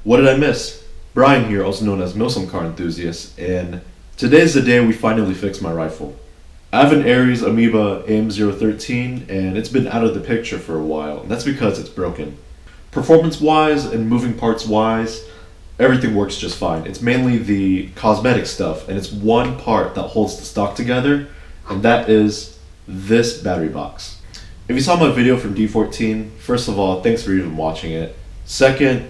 What did I miss? Brian here, also known as Milsim Car Enthusiast, and today's the day we finally fixed my rifle. I have an Ares Amoeba AM013, and it's been out of the picture for a while, and that's because it's broken. Performance-wise and moving parts-wise, everything works just fine. It's mainly the cosmetic stuff, and it's one part that holds the stock together, and that is this battery box. If you saw my video from D14, first of all, thanks for even watching it. Second,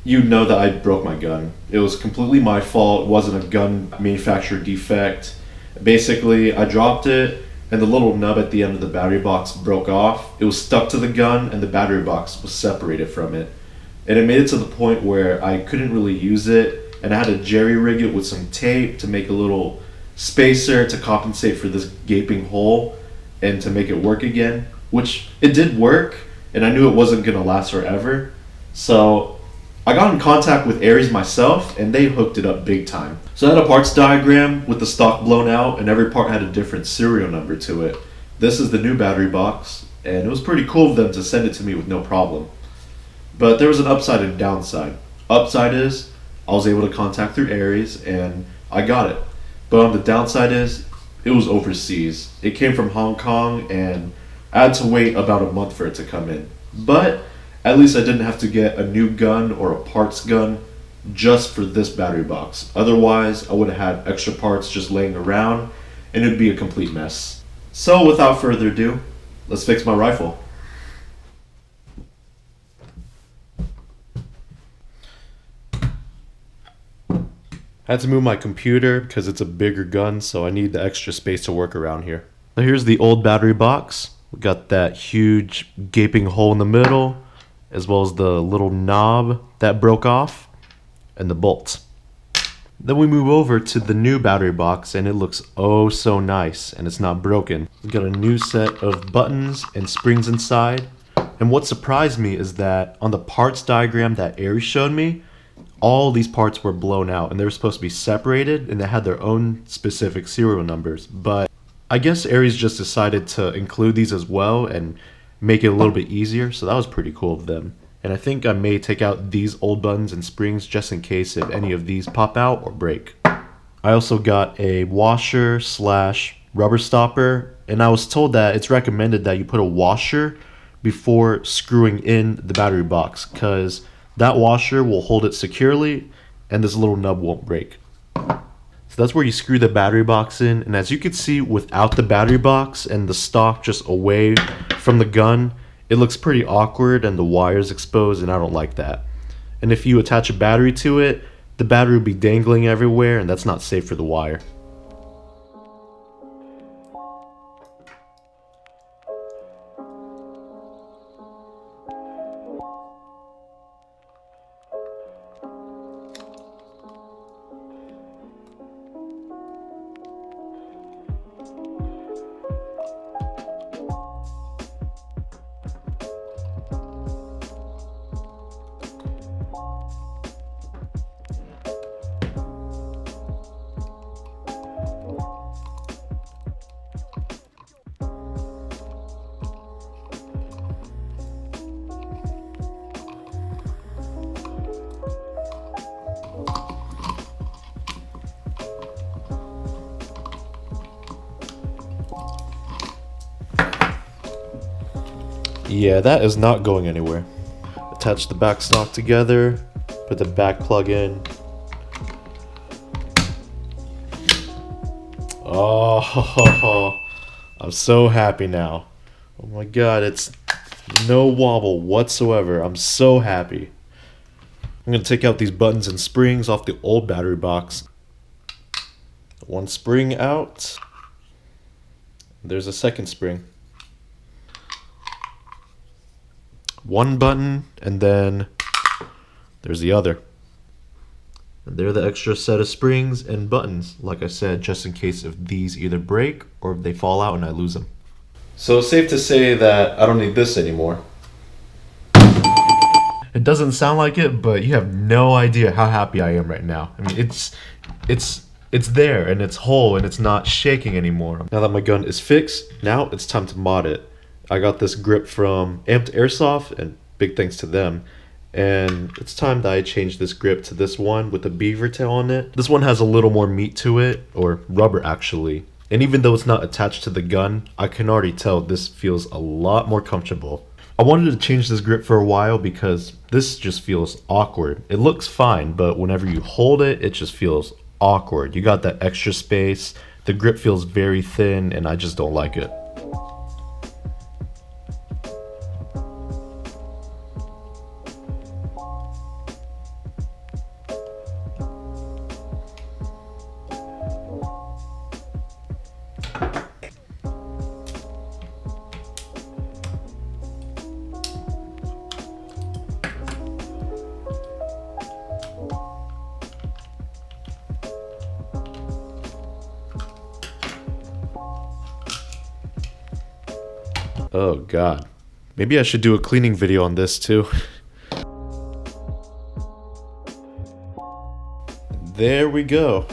you know that I broke my gun. It was completely my fault. It wasn't a gun manufacturer defect. Basically, I dropped it and the little nub at the end of the battery box broke off. It was stuck to the gun and the battery box was separated from it. And it made it to the point where I couldn't really use it, and I had to jerry-rig it with some tape to make a little spacer to compensate for this gaping hole and to make it work again, which it did work, and I knew it wasn't gonna last forever. So I got in contact with Ares myself, and they hooked it up big time. So I had a parts diagram with the stock blown out, and every part had a different serial number to it. This is the new battery box, and it was pretty cool of them to send it to me with no problem. But there was an upside and downside. Upside is, I was able to contact through Ares, and I got it. But on the downside is, it was overseas. It came from Hong Kong, and I had to wait about a month for it to come in. But at least I didn't have to get a new gun or a parts gun just for this battery box. Otherwise, I would have had extra parts just laying around, and it'd be a complete mess. So without further ado, let's fix my rifle. I had to move my computer because it's a bigger gun, so I need the extra space to work around here. So here's the old battery box. We got that huge gaping hole in the middle, as well as the little knob that broke off, and the bolts. Then we move over to the new battery box, and it looks oh so nice, and it's not broken. We got a new set of buttons and springs inside, and what surprised me is that on the parts diagram that Ares showed me, all these parts were blown out, and they were supposed to be separated, and they had their own specific serial numbers. But I guess Ares just decided to include these as well and make it a little bit easier, so that was pretty cool of them. And I think I may take out these old buttons and springs just in case if any of these pop out or break. I also got a washer / rubber stopper, and I was told that it's recommended that you put a washer before screwing in the battery box, because that washer will hold it securely and this little nub won't break. So that's where you screw the battery box in, and as you can see, without the battery box and the stock just away from the gun, it looks pretty awkward and the wire's exposed, and I don't like that. And if you attach a battery to it, the battery will be dangling everywhere, and that's not safe for the wire. Yeah, that is not going anywhere. Attach the back stock together, put the back plug in. Oh, I'm so happy now. Oh my god, it's no wobble whatsoever. I'm so happy. I'm gonna take out these buttons and springs off the old battery box. One spring out. There's a second spring. One button, and then there's the other. And there are the extra set of springs and buttons, like I said, just in case if these either break or if they fall out and I lose them. So it's safe to say that I don't need this anymore. It doesn't sound like it, but you have no idea how happy I am right now. I mean, it's there and it's whole and it's not shaking anymore. Now that my gun is fixed, now it's time to mod it. I got this grip from Amped Airsoft, and big thanks to them. and it's time that I change this grip to this one with a beaver tail on it. This one has a little more meat to it, or rubber actually. And even though it's not attached to the gun, I can already tell this feels a lot more comfortable. I wanted to change this grip for a while because this just feels awkward. It looks fine, but whenever you hold it, it just feels awkward. You got that extra space, the grip feels very thin, and I just don't like it. Oh god. Maybe I should do a cleaning video on this too. There we go.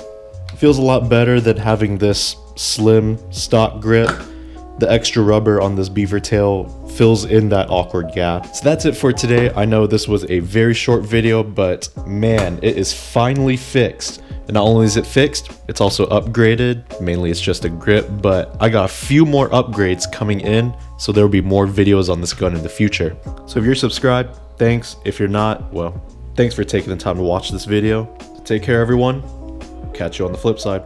Feels a lot better than having this slim stock grip. The extra rubber on this beaver tail fills in that awkward gap. So that's it for today. I know this was a very short video, but man, it is finally fixed. And not only is it fixed, it's also upgraded. Mainly it's just a grip, but I got a few more upgrades coming in, so there will be more videos on this gun in the future. So if you're subscribed, thanks. If you're not, well, thanks for taking the time to watch this video. Take care everyone. Catch you on the flip side.